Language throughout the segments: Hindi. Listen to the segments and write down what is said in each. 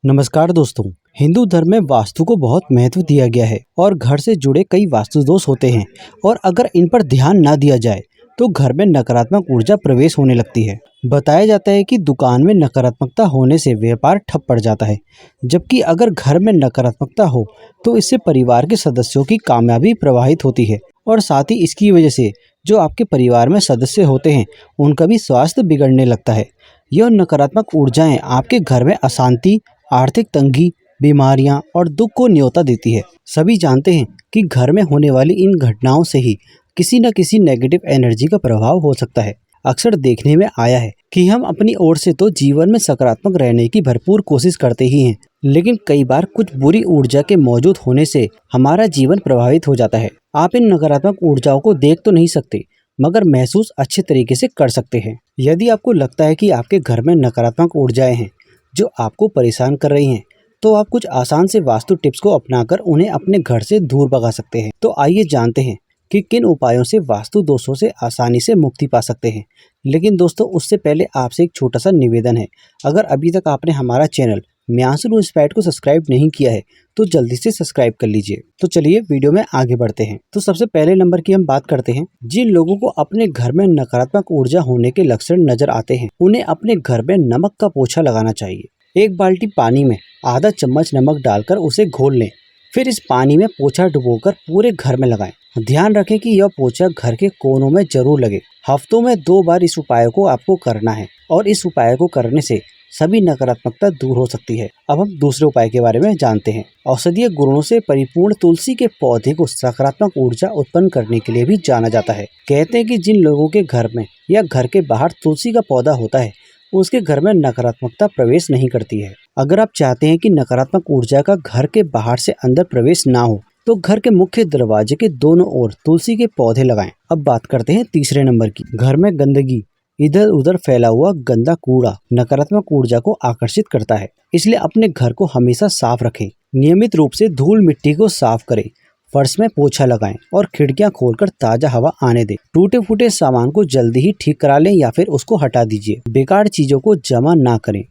नमस्कार दोस्तों। हिंदू धर्म में वास्तु को बहुत महत्व दिया गया है और घर से जुड़े कई वास्तु दोष होते हैं और अगर इन पर ध्यान ना दिया जाए तो घर में नकारात्मक ऊर्जा प्रवेश होने लगती है। बताया जाता है कि दुकान में नकारात्मकता होने से व्यापार ठप पड़ जाता है, जबकि अगर घर में नकारात्मकता हो तो इससे परिवार के सदस्यों की कामयाबी प्रभावित होती है और साथ ही इसकी वजह से जो आपके परिवार में सदस्य होते हैं उनका भी स्वास्थ्य बिगड़ने लगता है। यह नकारात्मक ऊर्जाएं आपके घर में अशांति, आर्थिक तंगी, बीमारियां और दुख को न्योता देती है। सभी जानते हैं कि घर में होने वाली इन घटनाओं से ही किसी न किसी नेगेटिव एनर्जी का प्रभाव हो सकता है। अक्सर देखने में आया है कि हम अपनी ओर से तो जीवन में सकारात्मक रहने की भरपूर कोशिश करते ही हैं, लेकिन कई बार कुछ बुरी ऊर्जा के मौजूद होने से हमारा जीवन प्रभावित हो जाता है। आप इन नकारात्मक ऊर्जाओं को देख तो नहीं सकते, मगर महसूस अच्छे तरीके से कर सकते हैं। यदि आपको लगता है कि आपके घर में नकारात्मक ऊर्जाएं हैं जो आपको परेशान कर रही हैं, तो आप कुछ आसान से वास्तु टिप्स को अपनाकर उन्हें अपने घर से दूर भगा सकते हैं। तो आइए जानते हैं कि किन उपायों से वास्तु दोषों से आसानी से मुक्ति पा सकते हैं। लेकिन दोस्तों, उससे पहले आपसे एक छोटा सा निवेदन है। अगर अभी तक आपने हमारा चैनल म्यांसू इंस्पायर्ड को सब्सक्राइब नहीं किया है तो जल्दी से सब्सक्राइब कर लीजिए। तो चलिए वीडियो में आगे बढ़ते हैं। तो सबसे पहले नंबर की हम बात करते हैं। जिन लोगों को अपने घर में नकारात्मक ऊर्जा होने के लक्षण नजर आते हैं, उन्हें अपने घर में नमक का पोछा लगाना चाहिए। एक बाल्टी पानी में आधा चम्मच नमक डालकर उसे घोल लें। फिर इस पानी में पोछा डुबोकर पूरे घर में लगाएं। ध्यान रखें कि यह पोछा घर के कोनों में जरूर लगे। हफ्तों में 2 बार इस उपाय को आपको करना है और इस उपाय को करने से सभी नकारात्मकता दूर हो सकती है। अब हम दूसरे उपाय के बारे में जानते हैं। औषधीय गुणों से परिपूर्ण तुलसी के पौधे को सकारात्मक ऊर्जा उत्पन्न करने के लिए भी जाना जाता है। कहते हैं कि जिन लोगों के घर में या घर के बाहर तुलसी का पौधा होता है, उसके घर में नकारात्मकता प्रवेश नहीं करती है। अगर आप चाहते हैं कि नकारात्मक ऊर्जा का घर के बाहर से अंदर प्रवेश ना हो, तो घर के मुख्य दरवाजे के दोनों ओर तुलसी के पौधे लगाएं। अब बात करते हैं तीसरे नंबर की। घर में गंदगी, इधर उधर फैला हुआ गंदा कूड़ा नकारात्मक ऊर्जा को आकर्षित करता है, इसलिए अपने घर को हमेशा साफ रखें। नियमित रूप से धूल मिट्टी को साफ करें, फर्श में पोछा लगाएं और खिड़कियां खोलकर ताजा हवा आने दें। टूटे फूटे सामान को जल्दी ही ठीक करा लें या फिर उसको हटा दीजिए। बेकार चीजों को जमा ना करें।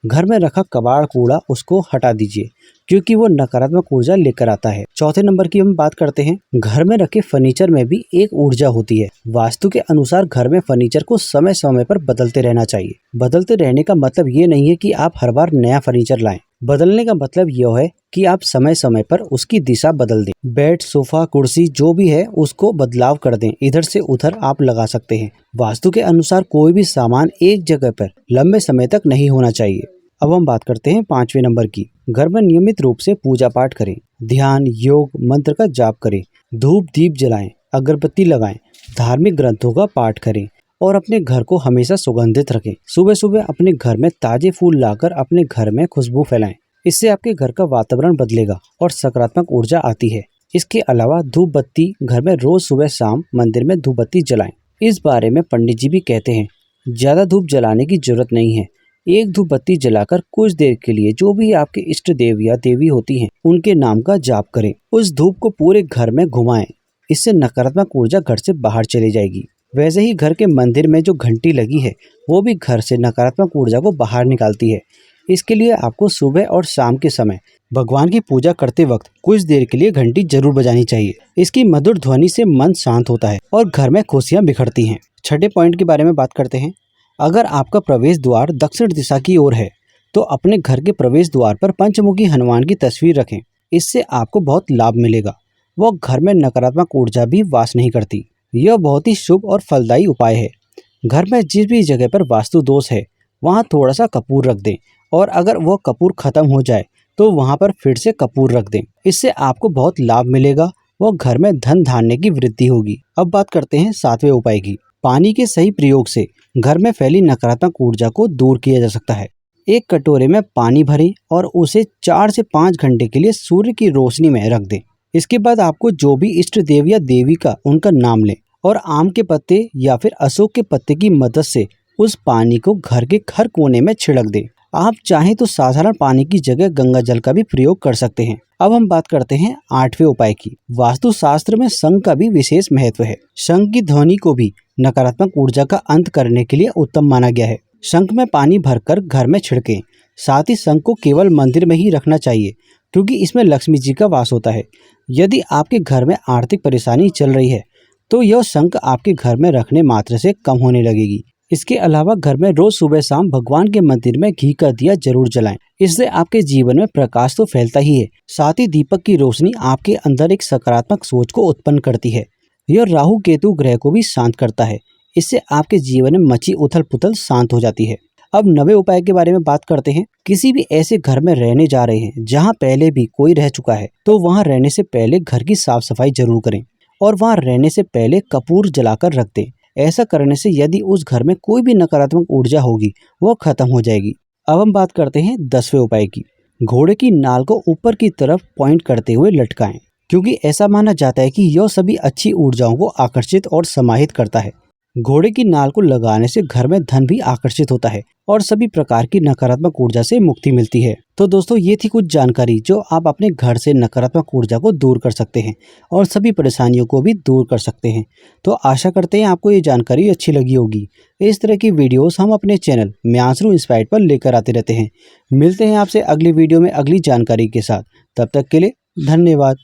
घर में रखा कबाड़ कूड़ा उसको हटा दीजिए, क्योंकि वो नकारात्मक ऊर्जा लेकर आता है। चौथे नंबर की हम बात करते हैं। घर में रखे फर्नीचर में भी एक ऊर्जा होती है। वास्तु के अनुसार घर में फर्नीचर को समय समय पर बदलते रहना चाहिए। बदलते रहने का मतलब ये नहीं है कि आप हर बार नया फर्नीचर लाएं। बदलने का मतलब यह है कि आप समय समय पर उसकी दिशा बदल दें। बेड, सोफा, कुर्सी जो भी है उसको बदलाव कर दें। इधर से उधर आप लगा सकते हैं। वास्तु के अनुसार कोई भी सामान एक जगह पर लंबे समय तक नहीं होना चाहिए। अब हम बात करते हैं 5वें नंबर की। घर में नियमित रूप से पूजा पाठ करें। ध्यान, योग, मंत्र का जाप करें। धूप दीप जलाएं, अगरबत्ती लगाएं, धार्मिक ग्रंथों का पाठ करें और अपने घर को हमेशा सुगंधित रखें। सुबह सुबह अपने घर में ताजे फूल लाकर अपने घर में खुशबू फैलाएं। इससे आपके घर का वातावरण बदलेगा और सकारात्मक ऊर्जा आती है। इसके अलावा धूप बत्ती घर में रोज सुबह शाम मंदिर में धूप बत्ती जलाएं। इस बारे में पंडित जी भी कहते हैं, ज्यादा धूप जलाने की जरूरत नहीं है। एक धूप बत्ती जलाकर कुछ देर के लिए जो भी आपके इष्ट देव या देवी होती हैं, उनके नाम का जाप करें। उस धूप को पूरे घर में घुमाएं। इससे नकारात्मक ऊर्जा घर से बाहर चली जाएगी। वैसे ही घर के मंदिर में जो घंटी लगी है, वो भी घर से नकारात्मक ऊर्जा को बाहर निकालती है। इसके लिए आपको सुबह और शाम के समय भगवान की पूजा करते वक्त कुछ देर के लिए घंटी जरूर बजानी चाहिए। इसकी मधुर ध्वनि से मन शांत होता है और घर में खुशियां बिखरती हैं। छठे पॉइंट के बारे में बात करते हैं। अगर आपका प्रवेश द्वार दक्षिण दिशा की ओर है, तो अपने घर के प्रवेश द्वार पर पंचमुखी हनुमान की तस्वीर रखें। इससे आपको बहुत लाभ मिलेगा। वो घर में नकारात्मक ऊर्जा भी वास नहीं करती। यह बहुत ही शुभ और फलदायी उपाय है। घर में जिस भी जगह पर वास्तु दोष है, वहाँ थोड़ा सा कपूर रख दें और अगर वो कपूर खत्म हो जाए तो वहाँ पर फिर से कपूर रख दें। इससे आपको बहुत लाभ मिलेगा। वो घर में धन धान्य की वृद्धि होगी। अब बात करते हैं 7वें उपाय की। पानी के सही प्रयोग से घर में फैली नकारात्मक ऊर्जा को दूर किया जा सकता है। एक कटोरे में पानी भरें और उसे 4 से 5 घंटे के लिए सूर्य की रोशनी में रख दें। इसके बाद आपको जो भी इष्ट देव या देवी का उनका नाम लें और आम के पत्ते या फिर अशोक के पत्ते की मदद से उस पानी को घर के हर कोने में छिड़क दें। आप चाहें तो साधारण पानी की जगह गंगा जल का भी प्रयोग कर सकते हैं। अब हम बात करते हैं 8वें उपाय की। वास्तु शास्त्र में शंख का भी विशेष महत्व है। शंख की ध्वनि को भी नकारात्मक ऊर्जा का अंत करने के लिए उत्तम माना गया है। शंख में पानी भरकर घर में छिड़कें साथ ही शंख को केवल मंदिर में ही रखना चाहिए क्योंकि इसमें लक्ष्मी जी का वास होता है। यदि आपके घर में आर्थिक परेशानी चल रही है तो यह शंख आपके घर में रखने मात्र से कम होने लगेगी। इसके अलावा घर में रोज सुबह शाम भगवान के मंदिर में घी का दिया जरूर जलाएं। इससे आपके जीवन में प्रकाश तो फैलता ही है, साथ ही दीपक की रोशनी आपके अंदर एक सकारात्मक सोच को उत्पन्न करती है। यह राहु केतु ग्रह को भी शांत करता है। इससे आपके जीवन में मची उथल पुथल शांत हो जाती है। अब नवे उपाय के बारे में बात करते हैं। किसी भी ऐसे घर में रहने जा रहे हैं जहां पहले भी कोई रह चुका है तो वहां रहने से पहले घर की साफ सफाई जरूर करें और वहां रहने से पहले कपूर जलाकर रख दें। ऐसा करने से यदि उस घर में कोई भी नकारात्मक ऊर्जा होगी वो खत्म हो जाएगी। अब हम बात करते हैं 10वें उपाय की। घोड़े की नाल को ऊपर की तरफ पॉइंट करते हुए लटकाएं, क्योंकि ऐसा माना जाता है कि यह सभी अच्छी ऊर्जाओं को आकर्षित और समाहित करता है। घोड़े की नाल को लगाने से घर में धन भी आकर्षित होता है और सभी प्रकार की नकारात्मक ऊर्जा से मुक्ति मिलती है। तो दोस्तों, ये थी कुछ जानकारी जो आप अपने घर से नकारात्मक ऊर्जा को दूर कर सकते हैं और सभी परेशानियों को भी दूर कर सकते हैं। तो आशा करते हैं आपको ये जानकारी अच्छी लगी होगी। इस तरह की वीडियोस हम अपने चैनल म्यांसरू इंस्पायर्ड पर लेकर आते रहते हैं। मिलते हैं आपसे अगली वीडियो में अगली जानकारी के साथ। तब तक के लिए धन्यवाद।